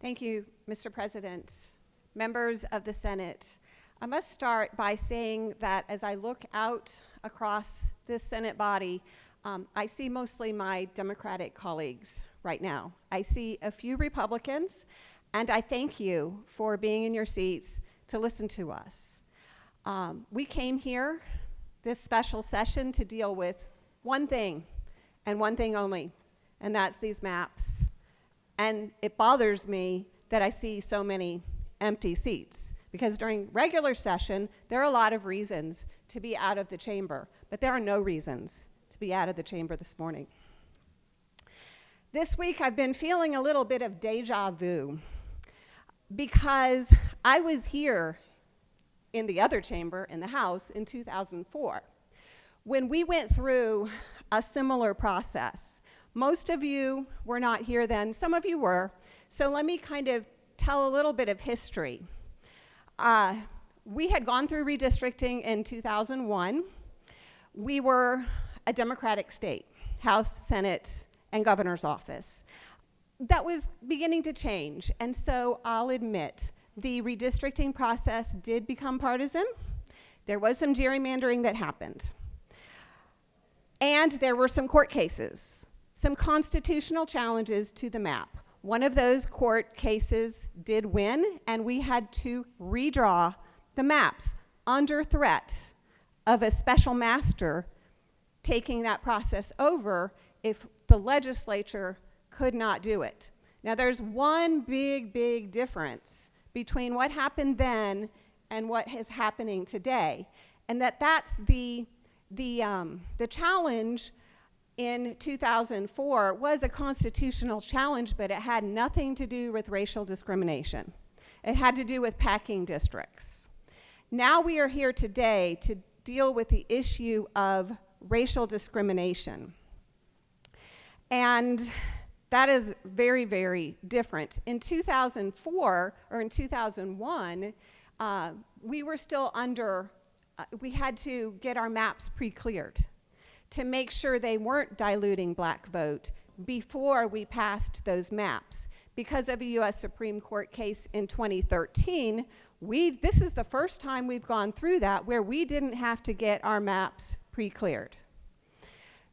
Thank you, Mr. President. Members of the Senate, I must start by saying that as I look out across this Senate body, I see mostly my Democratic colleagues right now. I see a few Republicans, and I thank you for being in your seats to listen to us. We came here, this special session, to deal with one thing, and one thing only, and that's these maps. And it bothers me that I see so many empty seats, because during regular session, there are a lot of reasons to be out of the chamber, but there are no reasons to be out of the chamber this morning. This week, I've been feeling a little bit of deja vu, because I was here in the other chamber, in the House, in 2004, when we went through a similar process. Most of you were not here then, some of you were, so let me kind of tell a little bit of history. We had gone through redistricting in 2001. We were a Democratic state, House, Senate, and governor's office. That was beginning to change, and so I'll admit, the redistricting process did become partisan. There was some gerrymandering that happened. And there were some court cases, some constitutional challenges to the map. One of those court cases did win, and we had to redraw the maps under threat of a special master taking that process over if the legislature could not do it. Now, there's one big difference between what happened then and what is happening today, and that's the challenge in 2004 was a constitutional challenge, but it had nothing to do with racial discrimination. It had to do with packing districts. Now we are here today to deal with the issue of racial discrimination. And that is very different. In 2004, or in 2001, we were still under, we had to get our maps pre-cleared to make sure they weren't diluting black vote before we passed those maps. Because of a US Supreme Court case in 2013, this is the first time we've gone through that where we didn't have to get our maps pre-cleared.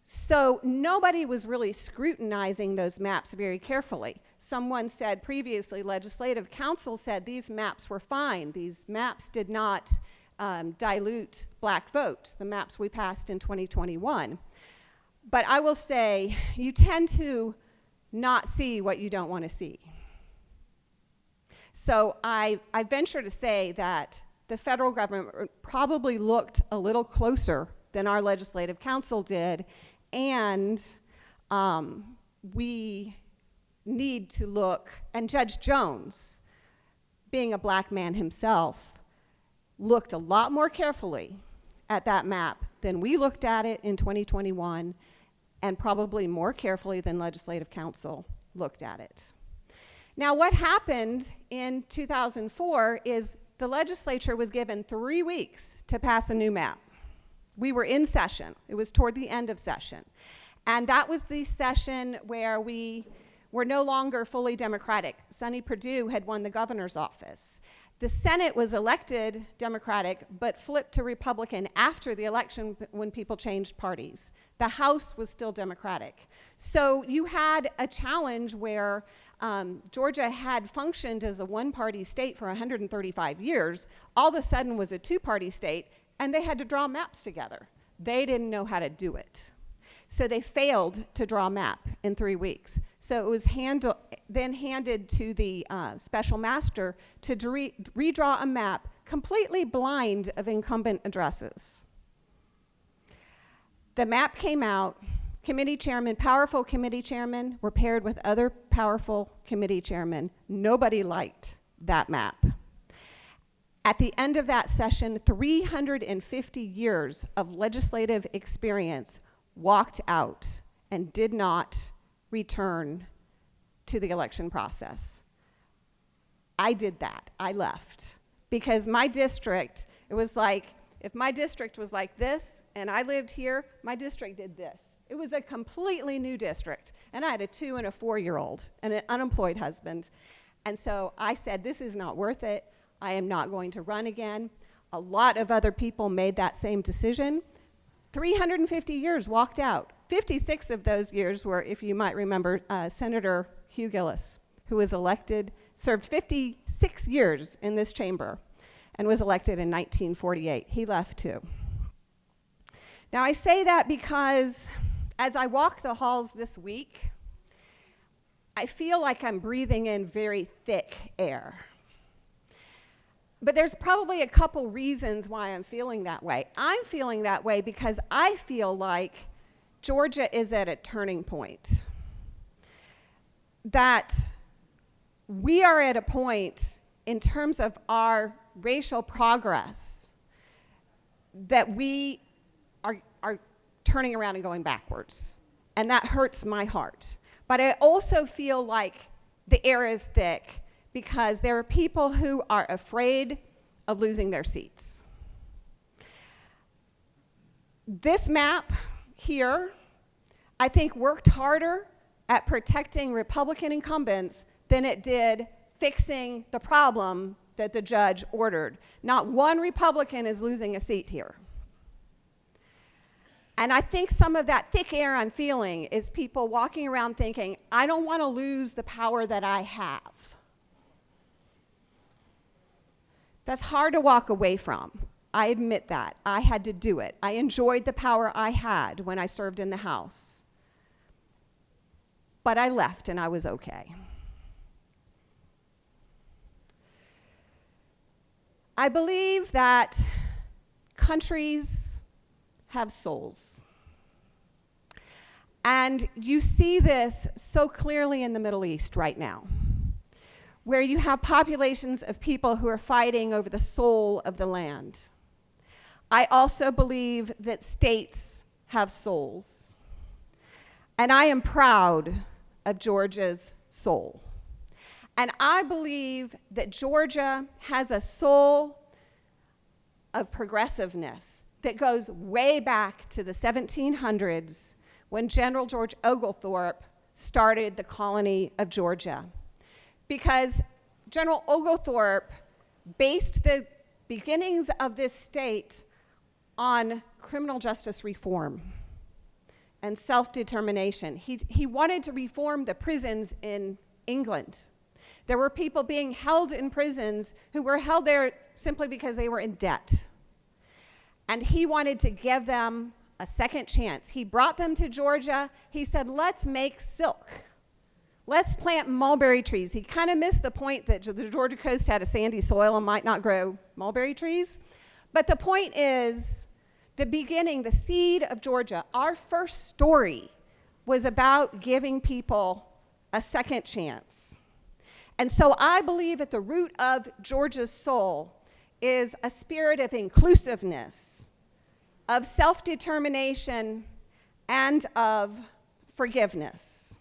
So nobody was really scrutinizing those maps very carefully. Someone said previously, Legislative Counsel said these maps were fine. These maps did not dilute black votes, the maps we passed in 2021. But I will say, you tend to not see what you don't want to see. So I venture to say that the federal government probably looked a little closer than our Legislative Counsel did, and we need to look, and Judge Jones, being a black man himself, looked a lot more carefully at that map than we looked at it in 2021, and probably more carefully than Legislative Counsel looked at it. Now, what happened in 2004 is the legislature was given 3 weeks to pass a new map. We were in session. It was toward the end of session. And that was the session where we were no longer fully Democratic. Sonny Perdue had won the governor's office. The Senate was elected Democratic, but flipped to Republican after the election when people changed parties. The House was still Democratic. So you had a challenge where Georgia had functioned as a one-party state for 135 years, all of a sudden was a two-party state, and they had to draw maps together. They didn't know how to do it. So they failed to draw a map in 3 weeks. So it was then handed to the special master to redraw a map completely blind of incumbent addresses. The map came out, committee chairman, powerful committee chairmen were paired with other powerful committee chairmen. Nobody liked that map. At the end of that session, 350 years of legislative experience walked out and did not return to the election process. I did that. I left. Because my district, it was like, if my district was like this and I lived here, my district did this. It was a completely new district. And I had a 2- and a 4-year-old and an unemployed husband. And so I said, this is not worth it. I am not going to run again. A lot of other people made that same decision. 350 years walked out. 56 of those years were, if you might remember, Senator Hugh Gillis, who was elected, served 56 years in this chamber and was elected in 1948. He left too. Now I say that because as I walk the halls this week, I feel like I'm breathing in very thick air. But there's probably a couple reasons why I'm feeling that way. I'm feeling that way because I feel like Georgia is at a turning point. That we are at a point in terms of our racial progress that we are turning around and going backwards. And that hurts my heart. But I also feel like the air is thick because there are people who are afraid of losing their seats. This map here, I think, worked harder at protecting Republican incumbents than it did fixing the problem that the judge ordered. Not one Republican is losing a seat here. And I think some of that thick air I'm feeling is people walking around thinking, I don't want to lose the power that I have. That's hard to walk away from. I admit that. I had to do it. I enjoyed the power I had when I served in the House. But I left and I was okay. I believe that countries have souls. And you see this so clearly in the Middle East right now, where you have populations of people who are fighting over the soul of the land. I also believe that states have souls. And I am proud of Georgia's soul. And I believe that Georgia has a soul of progressiveness that goes way back to the 1700s when General George Oglethorpe started the colony of Georgia. Because General Oglethorpe based the beginnings of this state on criminal justice reform and self-determination. He wanted to reform the prisons in England. There were people being held in prisons who were held there simply because they were in debt. And he wanted to give them a second chance. He brought them to Georgia. He said, let's make silk. Let's plant mulberry trees. He kind of missed the point that the Georgia coast had a sandy soil and might not grow mulberry trees. But the point is, the beginning, the seed of Georgia, our first story was about giving people a second chance. And so I believe at the root of Georgia's soul is a spirit of inclusiveness, of self-determination, and of forgiveness.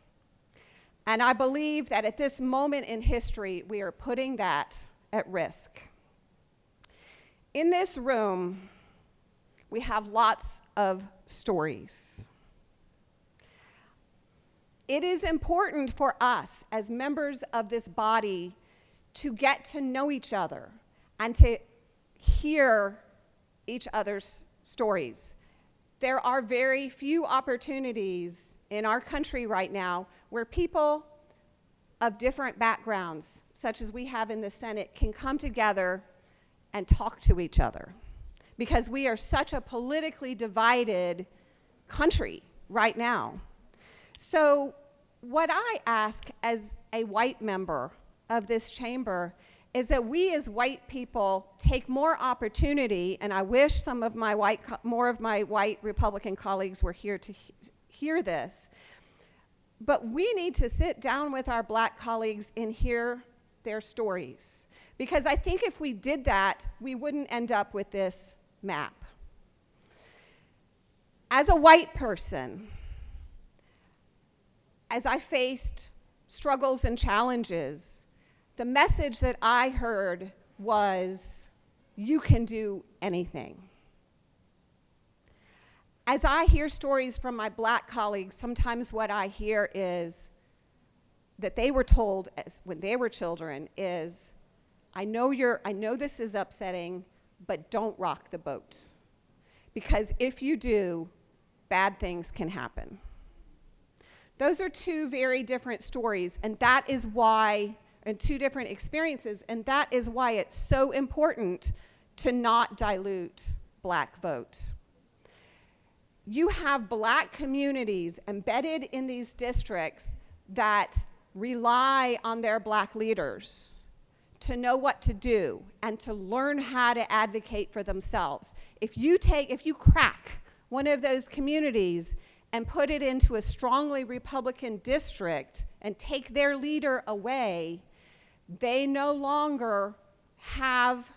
And I believe that at this moment in history, we are putting that at risk. In this room, we have lots of stories. It is important for us as members of this body to get to know each other and to hear each other's stories. There are very few opportunities in our country right now where people of different backgrounds, such as we have in the Senate, can come together and talk to each other. Because we are such a politically divided country right now. So what I ask as a white member of this chamber is that we as white people take more opportunity, and I wish some of my more of my white Republican colleagues were here to hear this, but we need to sit down with our black colleagues and hear their stories. Because I think if we did that, we wouldn't end up with this map. As a white person, as I faced struggles and challenges, the message that I heard was, you can do anything. As I hear stories from my black colleagues, sometimes what I hear is, that they were told when they were children is, I know this is upsetting, but don't rock the boat. Because if you do, bad things can happen. Those are two very different stories, and that is why, and two different experiences, and that is why it's so important to not dilute black votes. You have black communities embedded in these districts that rely on their black leaders to know what to do and to learn how to advocate for themselves. If you crack one of those communities and put it into a strongly Republican district and take their leader away, they no longer have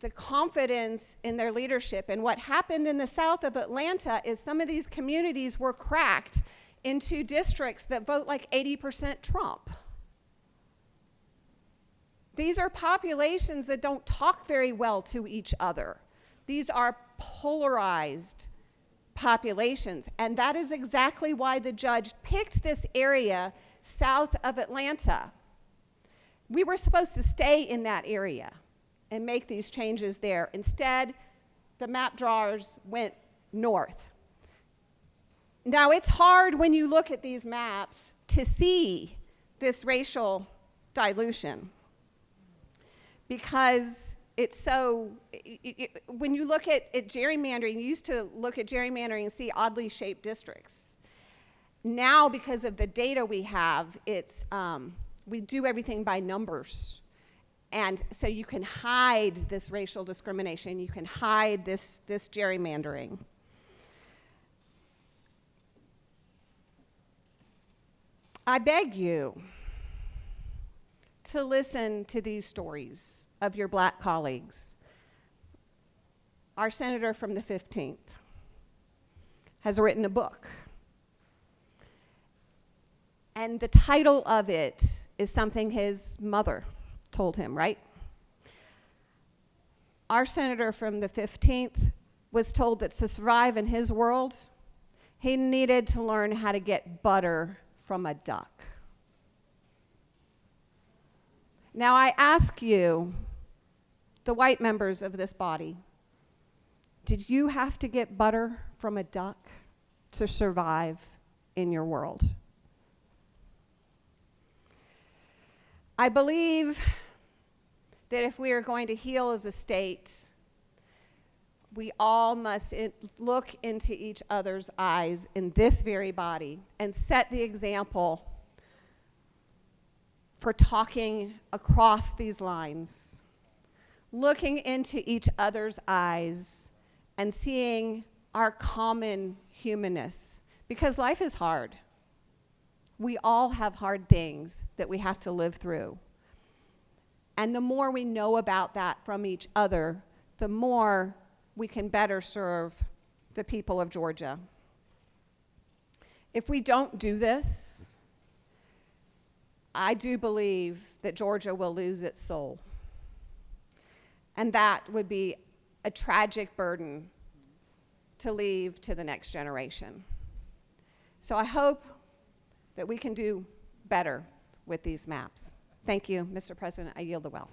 the confidence in their leadership. And what happened in the south of Atlanta is some of these communities were cracked into districts that vote like 80% Trump. These are populations that don't talk very well to each other. These are polarized populations, and that is exactly why the judge picked this area south of Atlanta. We were supposed to stay in that area and make these changes there. Instead, the map drawers went north. Now, it's hard when you look at these maps to see this racial dilution, because it's so, when you look at gerrymandering, you used to look at gerrymandering and see oddly shaped districts. Now, because of the data we have, we do everything by numbers. And so you can hide this racial discrimination, you can hide this gerrymandering. I beg you to listen to these stories of your black colleagues. Our senator from the 15th has written a book. And the title of it is something his mother told him, right? Our senator from the 15th was told that to survive in his world, he needed to learn how to get butter from a duck. Now I ask you, the white members of this body, did you have to get butter from a duck to survive in your world? I believe that if we are going to heal as a state, we all must look into each other's eyes in this very body and set the example for talking across these lines, looking into each other's eyes and seeing our common humanness, because life is hard. We all have hard things that we have to live through. And the more we know about that from each other, the more we can better serve the people of Georgia. If we don't do this, I do believe that Georgia will lose its soul. And that would be a tragic burden to leave to the next generation. So I hope that we can do better with these maps. Thank you, Mr. President. I yield the well.